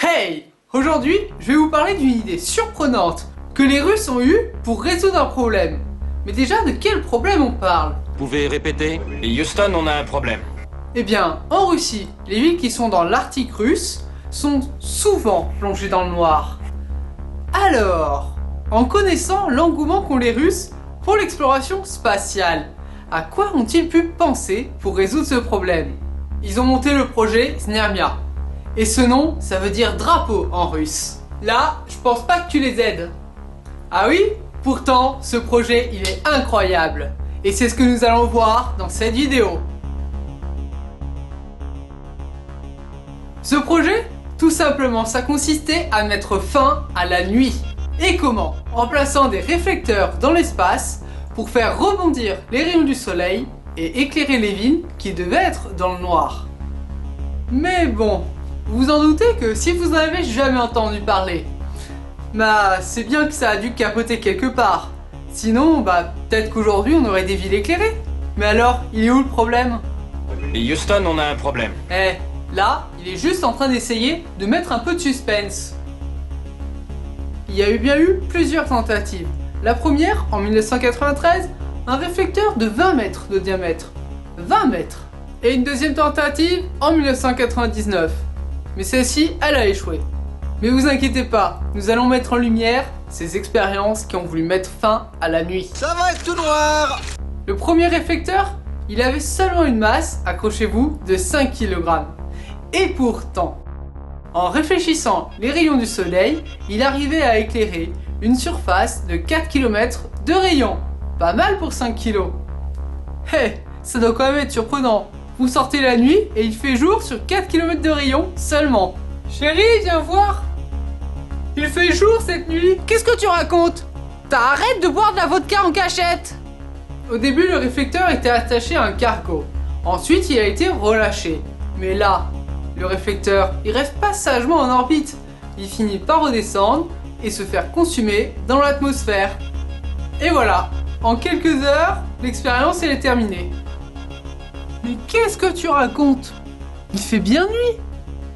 Hey! Aujourd'hui, je vais vous parler d'une idée surprenante que les Russes ont eue pour résoudre un problème. Mais déjà, de quel problème on parle? Vous pouvez répéter? Houston, on a un problème. Eh bien, en Russie, les villes qui sont dans l'Arctique russe sont souvent plongées dans le noir. Alors, en connaissant l'engouement qu'ont les Russes pour l'exploration spatiale, à quoi ont-ils pu penser pour résoudre ce problème? Ils ont monté le projet Znamia. Et ce nom, ça veut dire drapeau en russe. Là, je pense pas que tu les aides. Ah oui? Pourtant, ce projet, il est incroyable. Et c'est ce que nous allons voir dans cette vidéo. Ce projet, tout simplement, ça consistait à mettre fin à la nuit. Et comment? En plaçant des réflecteurs dans l'espace pour faire rebondir les rayons du soleil et éclairer les villes qui devaient être dans le noir. Mais bon, vous vous en doutez que si vous n'avez jamais entendu parler, c'est bien que ça a dû capoter quelque part. Sinon, peut-être qu'aujourd'hui on aurait des villes éclairées. Mais alors, il est où le problème? Houston, on a un problème. Là, il est juste en train d'essayer de mettre un peu de suspense. Il y a bien eu plusieurs tentatives. La première, en 1993, un réflecteur de 20 mètres de diamètre. 20 mètres! Et une deuxième tentative en 1999. Mais celle-ci, elle a échoué. Mais vous inquiétez pas, nous allons mettre en lumière ces expériences qui ont voulu mettre fin à la nuit. Ça va être tout noir! Le premier réflecteur, il avait seulement une masse, accrochez-vous, de 5 kg. Et pourtant, en réfléchissant les rayons du soleil, il arrivait à éclairer une surface de 4 km de rayon. Pas mal pour 5 kg. Ça doit quand même être surprenant. Vous sortez la nuit et il fait jour sur 4 km de rayon seulement. Chérie, viens voir. Il fait jour cette nuit. Qu'est-ce que tu racontes? Arrête de boire de la vodka en cachette. Au début, le réflecteur était attaché à un cargo. Ensuite, il a été relâché. Mais là, le réflecteur, il reste pas sagement en orbite. Il finit par redescendre et se faire consumer dans l'atmosphère. Et voilà, en quelques heures, l'expérience elle est terminée. Mais qu'est-ce que tu racontes? Il fait bien nuit.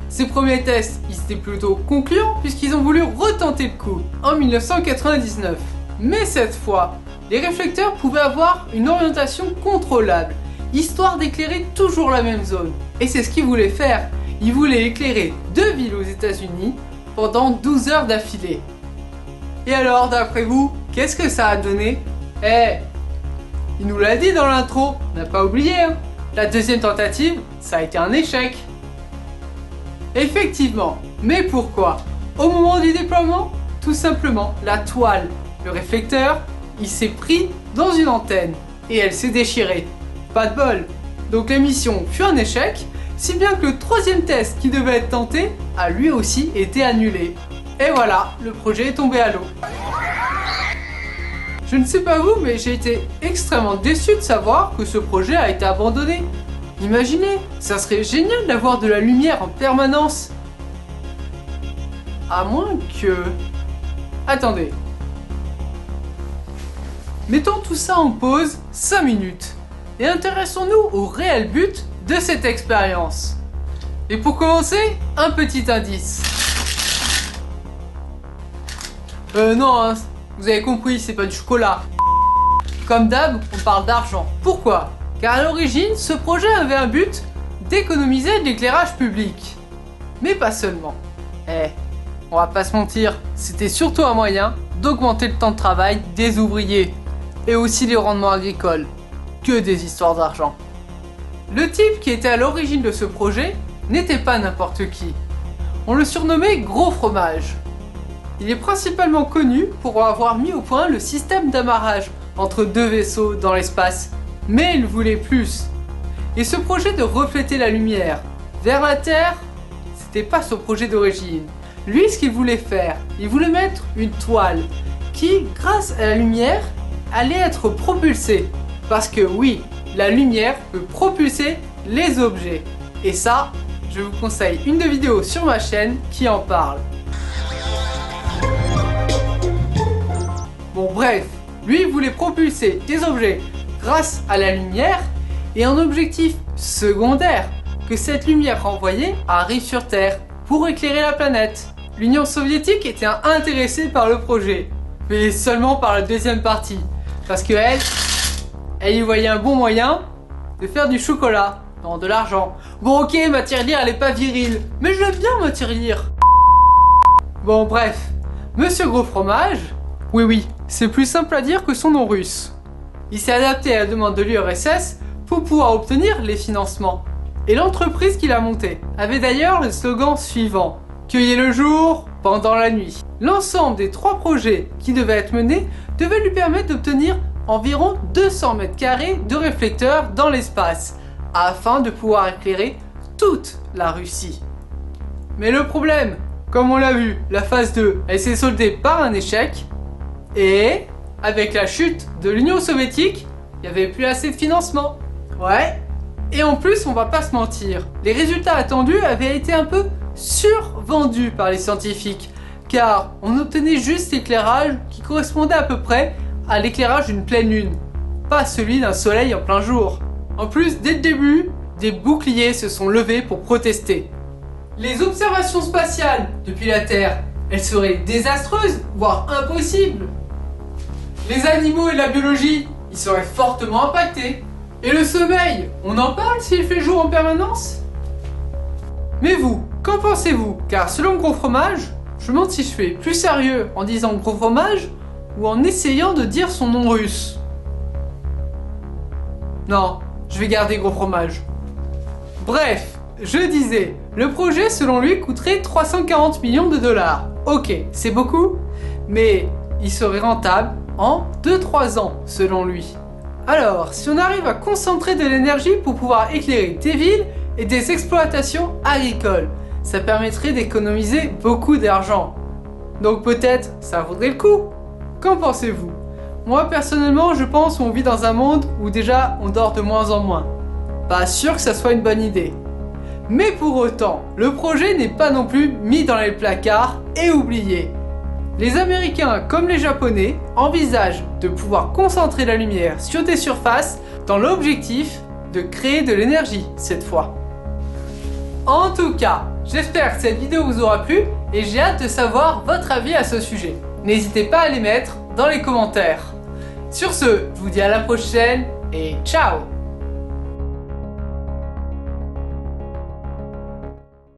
Ces premiers tests, ils étaient plutôt concluants puisqu'ils ont voulu retenter le coup en 1999. Mais cette fois, les réflecteurs pouvaient avoir une orientation contrôlable, histoire d'éclairer toujours la même zone. Et c'est ce qu'ils voulaient faire. Ils voulaient éclairer 2 villes aux États-Unis pendant 12 heures d'affilée. Et alors, d'après vous, qu'est-ce que ça a donné? Il nous l'a dit dans l'intro, on n'a pas oublié, hein. La deuxième tentative, ça a été un échec. Effectivement, mais pourquoi? Au moment du déploiement, tout simplement, la toile, le réflecteur, il s'est pris dans une antenne et elle s'est déchirée. Pas de bol. Donc la mission fut un échec, si bien que le troisième test qui devait être tenté a lui aussi été annulé. Et voilà, le projet est tombé à l'eau. Je ne sais pas vous, mais j'ai été extrêmement déçu de savoir que ce projet a été abandonné. Imaginez, ça serait génial d'avoir de la lumière en permanence. À moins que... Attendez. Mettons tout ça en pause 5 minutes et intéressons-nous au réel but de cette expérience. Et pour commencer, un petit indice. Non, hein, vous avez compris, c'est pas du chocolat. Comme d'hab, on parle d'argent. Pourquoi? Car à l'origine, ce projet avait un but d'économiser de l'éclairage public. Mais pas seulement. On va pas se mentir, c'était surtout un moyen d'augmenter le temps de travail des ouvriers et aussi les rendements agricoles. Que des histoires d'argent. Le type qui était à l'origine de ce projet n'était pas n'importe qui. On le surnommait Gros Fromage. Il est principalement connu pour avoir mis au point le système d'amarrage entre 2 vaisseaux dans l'espace. Mais il voulait plus. Et ce projet de refléter la lumière vers la Terre, c'était pas son projet d'origine. Lui, ce qu'il voulait faire, il voulait mettre une toile qui, grâce à la lumière, allait être propulsée. Parce que oui, la lumière peut propulser les objets. Et ça, je vous conseille une des vidéos sur ma chaîne qui en parle. Bon bref, lui il voulait propulser des objets grâce à la lumière et un objectif secondaire, que cette lumière renvoyée arrive sur Terre pour éclairer la planète. L'Union soviétique était intéressée par le projet, mais seulement par la deuxième partie, parce que elle y voyait un bon moyen de faire du chocolat, non de l'argent. Bon ok, ma tirelire elle est pas virile, mais j'aime bien ma tirelire. Bon bref, Monsieur Gros Fromage, oui, c'est plus simple à dire que son nom russe. Il s'est adapté à la demande de l'URSS pour pouvoir obtenir les financements. Et l'entreprise qu'il a montée avait d'ailleurs le slogan suivant: cueillez le jour, pendant la nuit. L'ensemble des 3 projets qui devaient être menés devait lui permettre d'obtenir environ 200 mètres carrés de réflecteurs dans l'espace, afin de pouvoir éclairer toute la Russie. Mais le problème, comme on l'a vu, la phase 2, elle s'est soldée par un échec, et avec la chute de l'Union soviétique, il n'y avait plus assez de financement. Ouais. Et en plus, on va pas se mentir, les résultats attendus avaient été un peu survendus par les scientifiques, car on obtenait juste l'éclairage qui correspondait à peu près à l'éclairage d'une pleine lune, pas celui d'un soleil en plein jour. En plus, dès le début, des boucliers se sont levés pour protester. Les observations spatiales depuis la Terre, elles seraient désastreuses, voire impossibles. Les animaux et la biologie, ils seraient fortement impactés. Et le sommeil, on en parle s'il fait jour en permanence? Mais vous, qu'en pensez-vous? Car selon Gros Fromage, je me demande si je fais plus sérieux en disant Gros Fromage ou en essayant de dire son nom russe. Non, je vais garder Gros Fromage. Bref, je disais, le projet selon lui coûterait 340 millions de dollars. Ok, c'est beaucoup, mais il serait rentable en 2-3 ans selon lui. Alors, si on arrive à concentrer de l'énergie pour pouvoir éclairer des villes et des exploitations agricoles, ça permettrait d'économiser beaucoup d'argent. Donc peut-être ça vaudrait le coup. Qu'en pensez-vous? Moi personnellement, je pense qu'on vit dans un monde où déjà on dort de moins en moins. Pas sûr que ça soit une bonne idée. Mais pour autant, le projet n'est pas non plus mis dans les placards et oublié. Les Américains comme les Japonais envisagent de pouvoir concentrer la lumière sur des surfaces dans l'objectif de créer de l'énergie cette fois. En tout cas, j'espère que cette vidéo vous aura plu et j'ai hâte de savoir votre avis à ce sujet. N'hésitez pas à les mettre dans les commentaires. Sur ce, je vous dis à la prochaine et ciao!